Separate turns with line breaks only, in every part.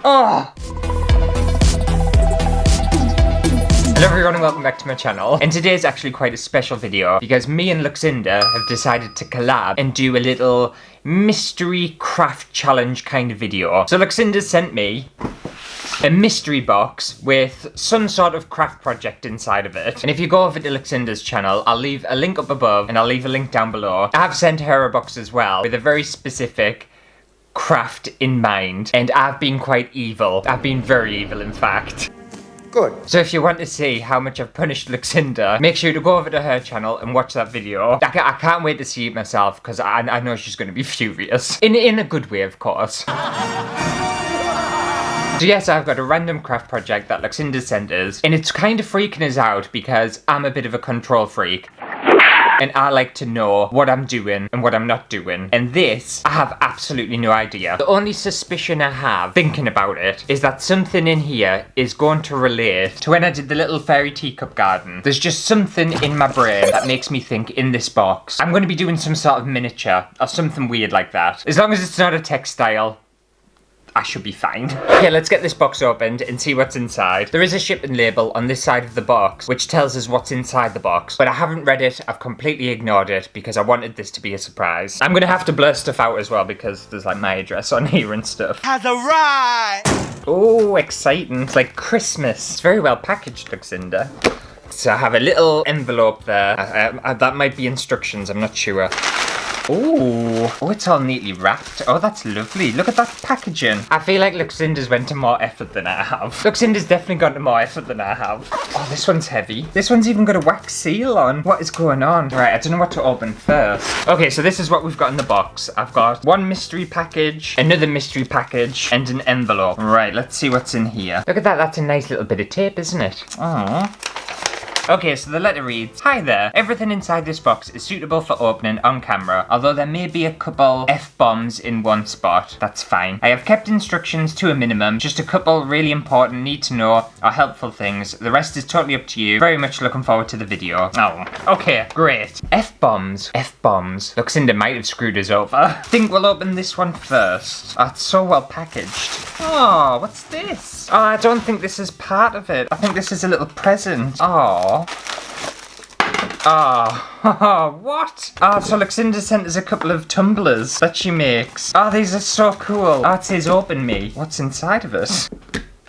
Oh! Hello everyone and welcome back to my channel. And today is actually quite a special video because me and Luxinda have decided to collab and do a little mystery craft challenge kind of video. So Luxinda sent me a mystery box with some sort of craft project inside of it. And if you go over to Luxinda's channel, I'll leave a link up above and I'll leave a link down below. I have sent her a box as well with a very specific craft in mind. And I've been quite evil. I've been very evil, in fact.
Good.
So if you want to see how much I've punished Luxinda, make sure to go over to her channel and watch that video. I can't wait to see it myself because I know she's going to be furious. In a good way, of course. So yes, I've got a random craft project that Luxinda sent us, and it's kind of freaking us out because I'm a bit of a control freak. And I like to know what I'm doing and what I'm not doing. And this, I have absolutely no idea. The only suspicion I have, thinking about it, is that something in here is going to relate to when I did the little fairy teacup garden. There's just something in my brain that makes me think in this box, I'm going to be doing some sort of miniature or something weird like that. As long as it's not a textile, I should be fine. Okay, let's get this box opened and see what's inside. There is a shipping label on this side of the box, which tells us what's inside the box, but I haven't read it. I've completely ignored it because I wanted this to be a surprise. I'm gonna have to blur stuff out as well because there's like my address on here and stuff.
Has arrived!
Oh, exciting. It's like Christmas. It's very well packaged, Luxinda. So I have a little envelope there. That might be instructions, I'm not sure. Ooh, oh, it's all neatly wrapped. Oh, that's lovely. Look at that packaging. I feel like Luxinda's went to more effort than I have. Luxinda's definitely gone to more effort than I have. Oh, this one's heavy. This one's even got a wax seal on. What is going on? Right, I don't know what to open first. Okay, so this is what we've got in the box. I've got one mystery package, another mystery package, and an envelope. Right, let's see what's in here. Look at that. That's a nice little bit of tape, isn't it? Oh. Okay, so the letter reads, "Hi there. Everything inside this box is suitable for opening on camera, although there may be a couple F-bombs in one spot. That's fine. I have kept instructions to a minimum, just a couple really important, need to know, or helpful things. The rest is totally up to you. Very much looking forward to the video." Oh, okay, great. F-bombs. F-bombs. Luxinda might have screwed us over. I think we'll open this one first. Oh, it's so well packaged. Oh, what's this? Oh, I don't think this is part of it. I think this is a little present. Oh. Oh, what? Oh, so Luxinda sent us a couple of tumblers that she makes. Oh, these are so cool. Oh, it says open me. What's inside of it?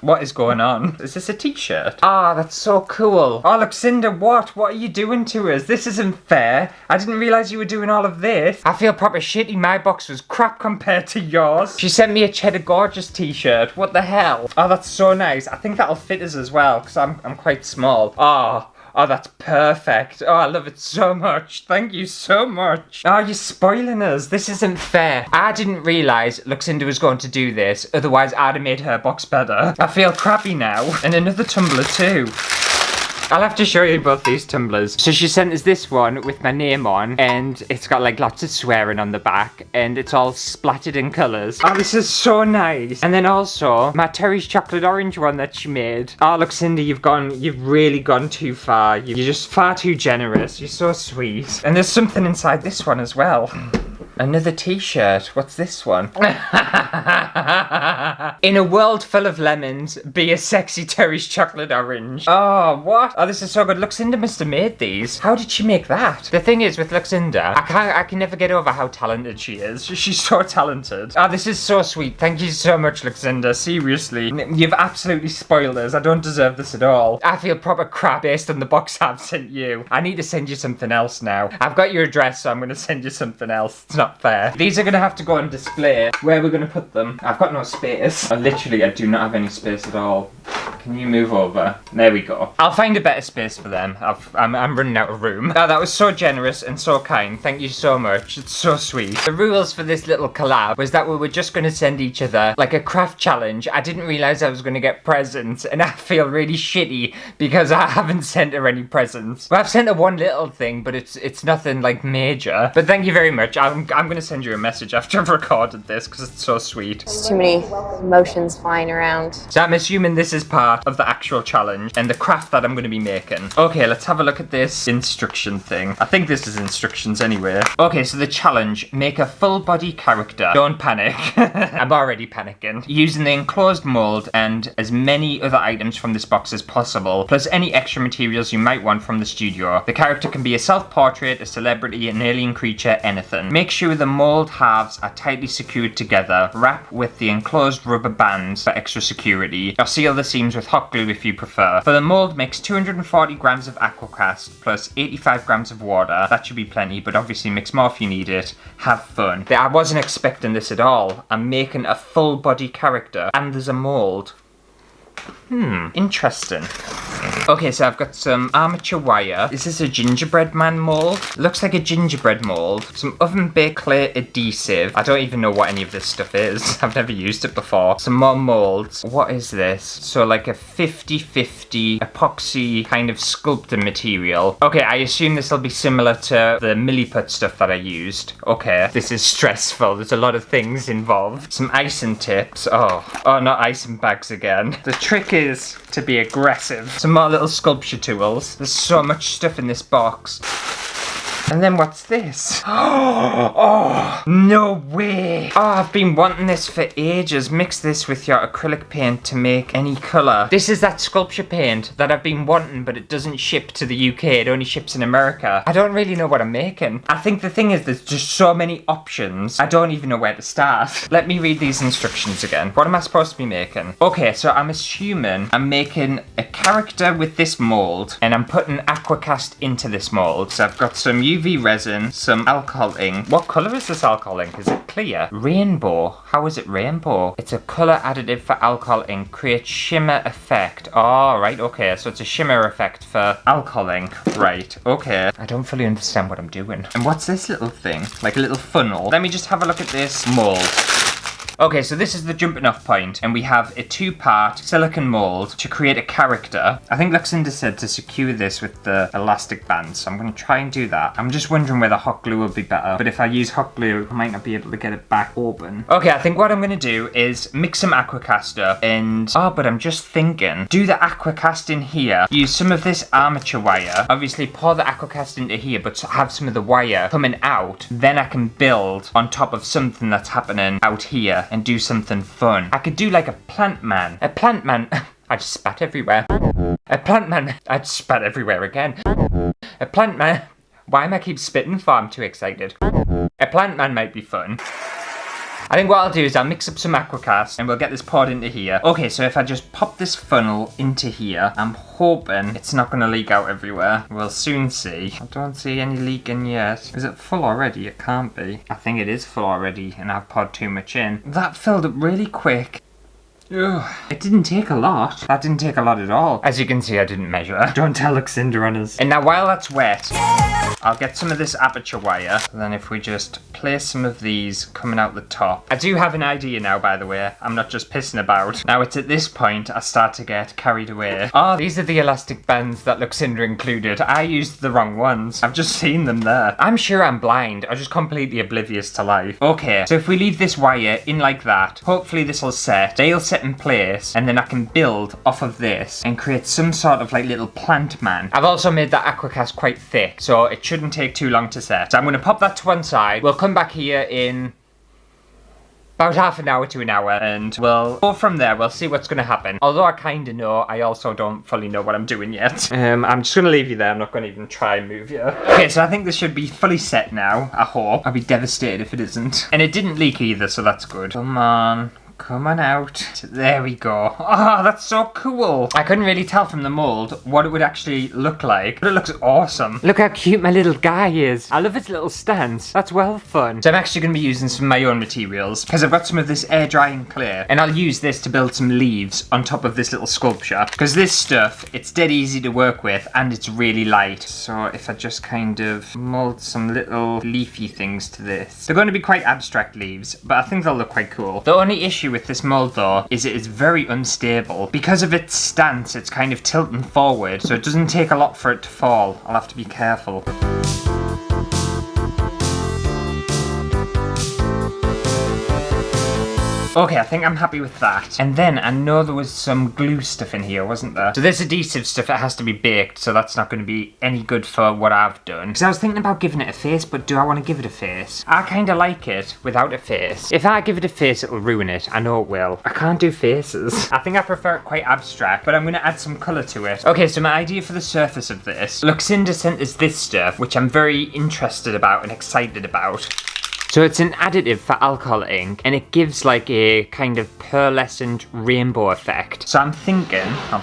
What is going on? Is this a t-shirt? Ah, that's so cool. Oh, Luxinda, what? What are you doing to us? This isn't fair. I didn't realise you were doing all of this. I feel proper shitty. My box was crap compared to yours. She sent me a Cheddar Gorgeous t-shirt. What the hell? Oh, that's so nice. I think that'll fit us as well, because I'm quite small. Oh, that's perfect. Oh, I love it so much. Thank you so much. Oh, you're spoiling us. This isn't fair. I didn't realise Luxinda was going to do this. Otherwise, I'd have made her box better. I feel crappy now. And another tumbler too. I'll have to show you both these tumblers. So she sent us this one with my name on, and it's got like lots of swearing on the back, and it's all splattered in colours. Oh, this is so nice. And then also my Terry's chocolate orange one that she made. Oh, Luxinda, you've really gone too far. You're just far too generous. You're so sweet. And there's something inside this one as well. Another t-shirt. What's this one? In a world full of lemons, be a sexy Terry's chocolate orange. Oh, what? Oh, this is so good. Luxinda must have made these. How did she make that? The thing is with Luxinda, I can never get over how talented she is. She's so talented. Oh, this is so sweet. Thank you so much, Luxinda. Seriously. You've absolutely spoiled us. I don't deserve this at all. I feel proper crap based on the box I've sent you. I need to send you something else now. I've got your address, so I'm going to send you something else. It's not fair. These are going to have to go on display. Where we're going to put them. I've got no space. I do not have any space at all. Can you move over? There we go. I'll find a better space for them. I'm running out of room. Oh, that was so generous and so kind. Thank you so much. It's so sweet. The rules for this little collab was that we were just going to send each other like a craft challenge. I didn't realise I was going to get presents, and I feel really shitty because I haven't sent her any presents. Well, I've sent her one little thing, but it's nothing like major. But thank you very much. I'm going to send you a message after I've recorded this because it's so sweet.
There's too many emotions flying around.
So I'm assuming this is part part of the actual challenge and the craft that I'm going to be making. Okay, let's have a look at this instruction thing. I think this is instructions anyway. Okay, so the challenge, make a full body character. Don't panic. I'm already panicking. Using the enclosed mold and as many other items from this box as possible, plus any extra materials you might want from the studio. The character can be a self-portrait, a celebrity, an alien creature, anything. Make sure the mold halves are tightly secured together. Wrap with the enclosed rubber bands for extra security, or seal the seams with hot glue if you prefer. For the mold, mix 240 grams of aquacast plus 85 grams of water. That should be plenty, but obviously mix more if you need it. Have fun. I wasn't expecting this at all. I'm making a full body character and there's a mold. Interesting. Okay, so I've got some armature wire. Is this a gingerbread man mold? Looks like a gingerbread mold. Some oven baked clay adhesive. I don't even know what any of this stuff is. I've never used it before. Some more molds. What is this? So like a 50-50 epoxy kind of sculpting material. Okay, I assume this will be similar to the Milliput stuff that I used. Okay, this is stressful. There's a lot of things involved. Some icing tips. Oh, not icing bags again. The trick is to be aggressive. Some more little sculpture tools. There's so much stuff in this box. And then what's this? Oh, no way. Oh, I've been wanting this for ages. Mix this with your acrylic paint to make any colour. This is that sculpture paint that I've been wanting, but it doesn't ship to the UK. It only ships in America. I don't really know what I'm making. I think the thing is there's just so many options. I don't even know where to start. Let me read these instructions again. What am I supposed to be making? Okay, so I'm assuming I'm making a character with this mould, and I'm putting aquacast into this mould. So I've got some UV resin, some alcohol ink. What colour is this alcohol ink? Is it clear? Rainbow. How is it rainbow? It's a colour additive for alcohol ink. Create shimmer effect. Oh, right, okay. So it's a shimmer effect for alcohol ink. Right, okay. I don't fully understand what I'm doing. And what's this little thing? Like a little funnel. Let me just have a look at this mould. Okay, so this is the jumping off point, and we have a 2-part silicone mold to create a character. I think Luxinda said to secure this with the elastic band, so I'm going to try and do that. I'm just wondering whether hot glue will be better, but if I use hot glue, I might not be able to get it back open. Okay, I think what I'm going to do is mix some aquacast up, and... Oh, but I'm just thinking, do the aquacast in here, use some of this armature wire, obviously pour the aquacast into here, but have some of the wire coming out, then I can build on top of something that's happening out here and do something fun. I could do like a plant man. A plant man. I just spat everywhere. A plant man. I just spat everywhere again. A plant man. Why am I keep spitting for? I'm too excited. A plant man might be fun. I think what I'll do is I'll mix up some aquacast and we'll get this poured into here. Okay, so if I just pop this funnel into here, I'm hoping it's not going to leak out everywhere. We'll soon see. I don't see any leaking yet. Is it full already? It can't be. I think it is full already and I've poured too much in. That filled up really quick. Ugh. It didn't take a lot. That didn't take a lot at all. As you can see, I didn't measure. Don't tell Luxinda runners. And now while that's wet, I'll get some of this aperture wire. And then if we just place some of these coming out the top. I do have an idea now, by the way. I'm not just pissing about. Now it's at this point I start to get carried away. Oh, these are the elastic bands that Luxinda included. I used the wrong ones. I've just seen them there. I'm sure I'm blind. I'm just completely oblivious to life. Okay, so if we leave this wire in like that, hopefully this will set. They'll set in place, and then I can build off of this and create some sort of like little plant man. I've also made that aquacast quite thick, so it shouldn't take too long to set. So I'm going to pop that to one side. We'll come back here in about half an hour to an hour, and we'll go from there. We'll see what's going to happen. Although I kind of know, I also don't fully know what I'm doing yet. I'm just going to leave you there. I'm not going to even try and move you. Okay, so I think this should be fully set now. I hope. I'll be devastated if it isn't. And it didn't leak either, so that's good. Come on. Come on out. There we go. Oh, that's so cool. I couldn't really tell from the mold what it would actually look like, but it looks awesome. Look how cute my little guy is. I love his little stance. That's well fun. So I'm actually going to be using some of my own materials because I've got some of this air drying clay, and I'll use this to build some leaves on top of this little sculpture because this stuff, it's dead easy to work with and it's really light. So if I just kind of mold some little leafy things to this. They're going to be quite abstract leaves, but I think they'll look quite cool. The only issue with this mold though is it is very unstable. Because of its stance, it's kind of tilting forward, so it doesn't take a lot for it to fall. I'll have to be careful. Okay, I think I'm happy with that. And then I know there was some glue stuff in here, wasn't there? So this adhesive stuff, it has to be baked, so that's not going to be any good for what I've done. Because I was thinking about giving it a face, but do I want to give it a face? I kind of like it without a face. If I give it a face, it'll ruin it. I know it will. I can't do faces. I think I prefer it quite abstract, but I'm going to add some colour to it. Okay, so my idea for the surface of this. Luxinda sent us this stuff, which I'm very interested about and excited about. So it's an additive for alcohol ink, and it gives like a kind of pearlescent rainbow effect. So I'm thinking, I'll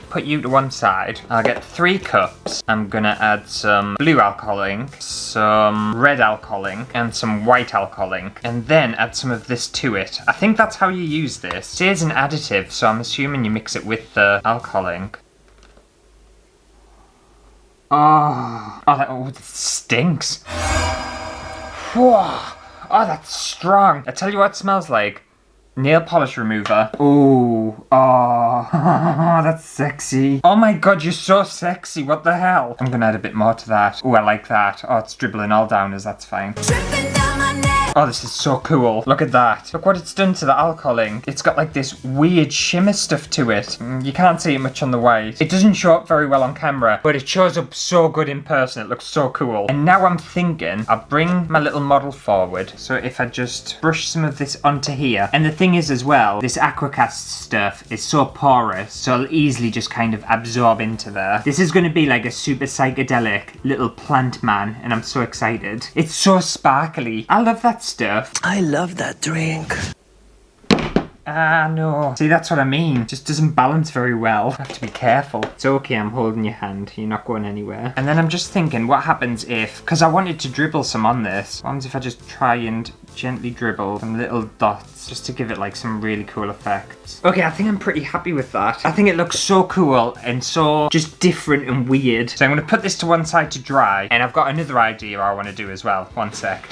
put you to one side. I'll get 3 cups. I'm gonna add some blue alcohol ink, some red alcohol ink, and some white alcohol ink, and then add some of this to it. I think that's how you use this. It says an additive, so I'm assuming you mix it with the alcohol ink. Oh, it stinks. Whoa. Oh, that's strong. I tell you what it smells like. Nail polish remover. Ooh. Oh, that's sexy. Oh my god, you're so sexy. What the hell? I'm gonna add a bit more to that. Oh, I like that. Oh, it's dribbling all down us. That's fine. Oh, this is so cool. Look at that. Look what it's done to the alcohol ink. It's got like this weird shimmer stuff to it. You can't see it much on the white. It doesn't show up very well on camera, but it shows up so good in person. It looks so cool. And now I'm thinking I'll bring my little model forward. So if I just brush some of this onto here. And the thing is as well, this Aquacast stuff is so porous, so it'll easily just kind of absorb into there. This is going to be like a super psychedelic little plant man, and I'm so excited. It's so sparkly. I love that stuff.
I love that drink.
Ah, no. See, that's what I mean. It just doesn't balance very well. I have to be careful. It's okay, I'm holding your hand. You're not going anywhere. And then I'm just thinking, what happens if... Because I wanted to dribble some on this. What happens if I just try and gently dribble some little dots just to give it like some really cool effects? Okay, I think I'm pretty happy with that. I think it looks so cool and so just different and weird. So I'm going to put this to one side to dry. And I've got another idea I want to do as well. One sec.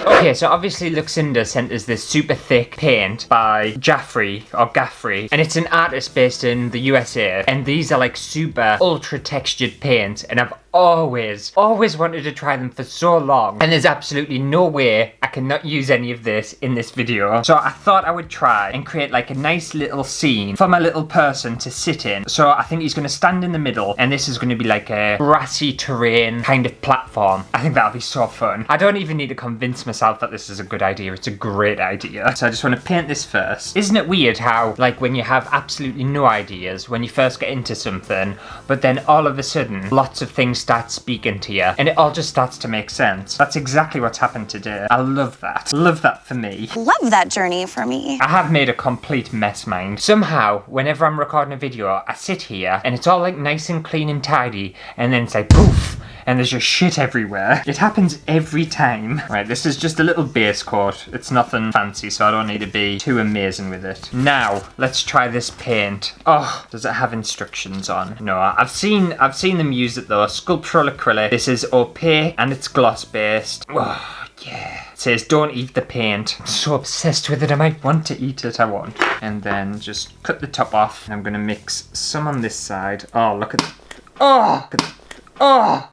Okay, so obviously Luxinda sent us this super thick paint by Jaffrey, or Gaffrey, and it's an artist based in the USA, and these are like super ultra textured paints, and I've always wanted to try them for so long, and there's absolutely no way I cannot use any of this in this video. So I thought I would try and create like a nice little scene for my little person to sit in. So I think he's going to stand in the middle, and this is going to be like a grassy terrain kind of platform. I think that'll be so fun. I don't even need to convince myself that this is a good idea. It's a great idea. So I just want to paint this first. Isn't it weird how like when you have absolutely no ideas when you first get into something, but then all of a sudden lots of things start speaking to you and it all just starts to make sense. That's exactly what's happened today. I love that. Love that for me.
Love that journey for me.
I have made a complete mess, mind. Somehow, whenever I'm recording a video, I sit here and it's all like nice and clean and tidy, and then it's like poof, and there's just shit everywhere. It happens every time. Right, this is just a little base coat. It's nothing fancy, so I don't need to be too amazing with it. Now, let's try this paint. Oh, does it have instructions on? No, I've seen them use it though. Sculptural acrylic. This is opaque and it's gloss based. Oh, yeah. It says don't eat the paint. I'm so obsessed with it, I might want to eat it. I won't. And then just cut the top off. And I'm gonna mix some on this side. Oh, look at... Oh! Look at... Oh!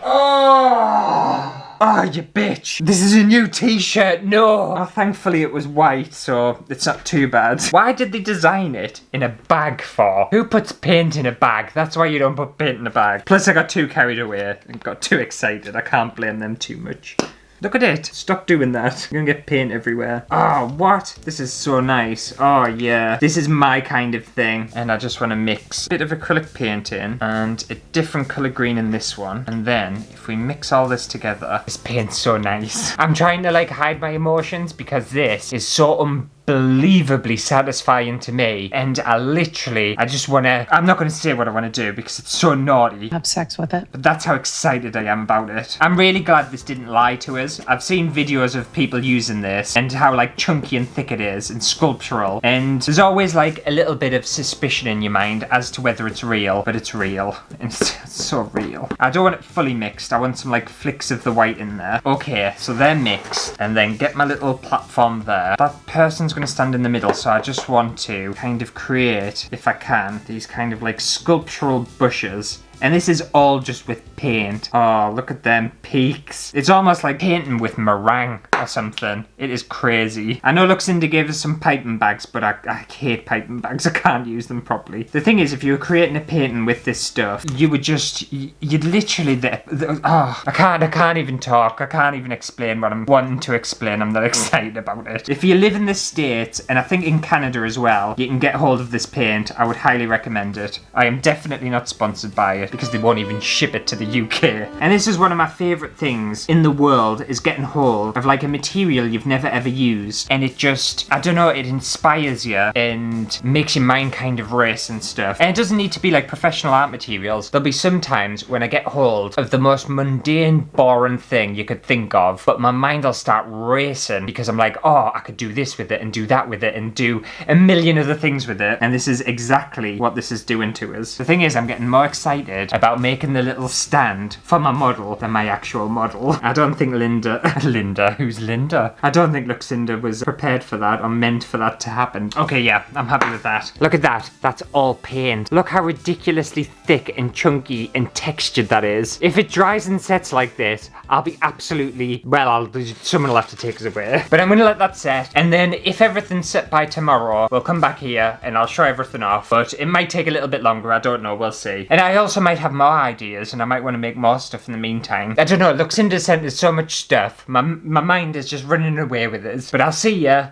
Oh! Oh, you bitch. This is a new t-shirt. No. Oh, thankfully it was white, so it's not too bad. Why did they design it in a bag for? Who puts paint in a bag? That's why you don't put paint in a bag. Plus I got too carried away and got too excited. I can't blame them too much. Look at it. Stop doing that. You're gonna get paint everywhere. Oh, what? This is so nice. Oh, yeah. This is my kind of thing. And I just want to mix a bit of acrylic paint in and a different colour green in this one. And then, if we mix all this together, this paint's so nice. I'm trying to, like, hide my emotions because this is so unbelievably satisfying to me. And I just want to... I'm not going to say what I want to do because it's so naughty.
Have sex with it.
But that's how excited I am about it. I'm really glad this didn't lie to us. I've seen videos of people using this and how like chunky and thick it is and sculptural, and there's always like a little bit of suspicion in your mind as to whether it's real, but it's real. It's so real. I don't want it fully mixed. I want some like flicks of the white in there. Okay, so they're mixed, and then get my little platform there. That person's going to stand in the middle, so I just want to kind of create, if I can, these kind of like sculptural bushes And this is all just with paint. Oh, look at them peaks. It's almost like painting with meringue or something. It is crazy. I know Luxinda gave us some piping bags, but I hate piping bags. I can't use them properly. The thing is, if you were creating a painting with this stuff, you would just, you'd literally, I can't even talk. I can't even explain what I'm wanting to explain. I'm not excited about it. If you live in the States, and I think in Canada as well, you can get hold of this paint. I would highly recommend it. I am definitely not sponsored by it because they won't even ship it to the UK. And this is one of my favourite things in the world, is getting hold of like a material you've never ever used, and it just, I don't know, it inspires you and makes your mind kind of race and stuff. And it doesn't need to be like professional art materials. There'll be some times when I get hold of the most mundane, boring thing you could think of, but my mind will start racing because I'm like, oh, I could do this with it and do that with it and do a million other things with it. And this is exactly what this is doing to us. The thing is, I'm getting more excited about making the little stand for my model than my actual model. I don't think who's Linda? I don't think Luxinda was prepared for that or meant for that to happen. Okay, yeah, I'm happy with that. Look at that. That's all paint. Look how ridiculously thick and chunky and textured that is. If it dries and sets like this, I'll be absolutely, well, someone will have to take us away. But I'm gonna let that set, and then if everything's set by tomorrow, we'll come back here and I'll show everything off. But it might take a little bit longer, I don't know, we'll see. And I also might have more ideas, and I might want to make more stuff in the meantime. I don't know, Luxinda sent us so much stuff. My mind is just running away with us. But I'll see ya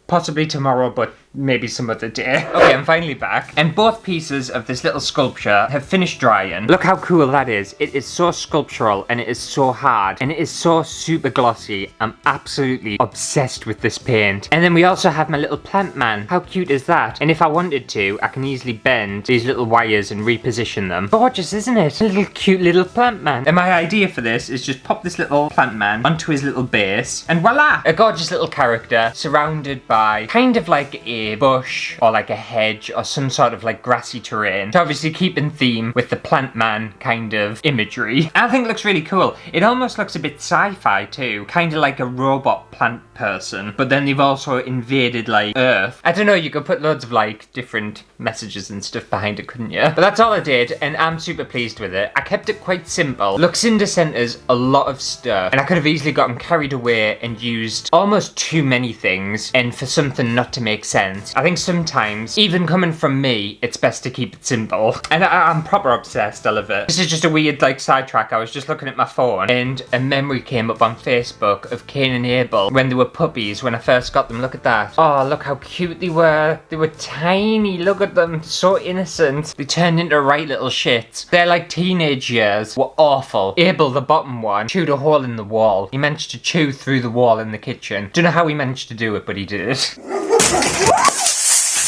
possibly tomorrow, but maybe some other day. Okay, I'm finally back, and both pieces of this little sculpture have finished drying. Look how cool that is. It is so sculptural, and it is so hard, and it is so super glossy. I'm absolutely obsessed with this paint. And then we also have my little plant man. How cute is that? And if I wanted to, I can easily bend these little wires and reposition them. Gorgeous, isn't it? A little cute little plant man. And my idea for this is just pop this little plant man onto his little base, and voila! A gorgeous little character surrounded by kind of like a bush or like a hedge or some sort of like grassy terrain to obviously keep in theme with the plant man kind of imagery. I think it looks really cool. It almost looks a bit sci-fi too, kind of like a robot plant person, but then they've also invaded like Earth. I don't know, you could put loads of like different messages and stuff behind it, couldn't you? But that's all I did, and I'm super pleased with it. I kept it quite simple. Luxinda sent us a lot of stuff, and I could have easily gotten carried away and used almost too many things, and for something not to make sense. I think sometimes, even coming from me, it's best to keep it simple. And I'm proper obsessed, I love it. This is just a weird like sidetrack. I was just looking at my phone, and a memory came up on Facebook of Cain and Abel when they were puppies, when I first got them. Look at that. Oh, look how cute they were. They were tiny. Look at them. So innocent. They turned into right little shits. Their like teenage years were awful. Abel, the bottom one, chewed a hole in the wall. He managed to chew through the wall in the kitchen. Don't know how he managed to do it, but he did it.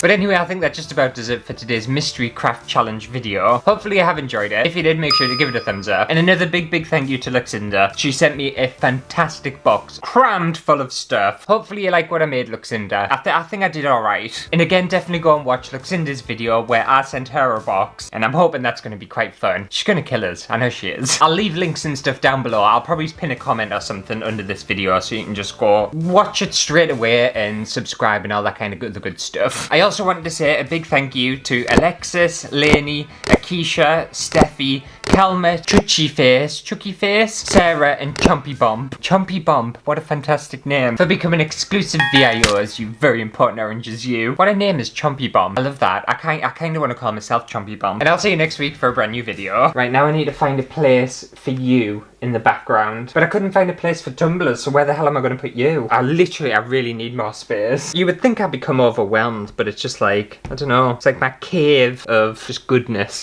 But anyway, I think that just about does it for today's Mystery Craft Challenge video. Hopefully you have enjoyed it. If you did, make sure to give it a thumbs up. And another big thank you to Luxinda. She sent me a fantastic box, crammed full of stuff. Hopefully you like what I made, Luxinda. I think I did alright. And again, definitely go and watch Luxinda's video where I sent her a box. And I'm hoping that's going to be quite fun. She's going to kill us. I know she is. I'll leave links and stuff down below. I'll probably pin a comment or something under this video so you can just go watch it straight away and subscribe and all that kind of good stuff. I also wanted to say a big thank you to Alexis, Lainey, Akisha, Steffi, Kelma, Chucky Face, Sarah, and Chompy Bomb. Chompy Bomb, what a fantastic name. For becoming exclusive VIOs, you very important oranges, you. What a name is Chompy Bomb. I love that. I kind of want to call myself Chompy Bomb. And I'll see you next week for a brand new video. Right, now I need to find a place for you in the background. But I couldn't find a place for tumblers, so where the hell am I going to put you? I really need more space. You would think I'd become overwhelmed, but it's just like, I don't know, it's like my cave of just goodness.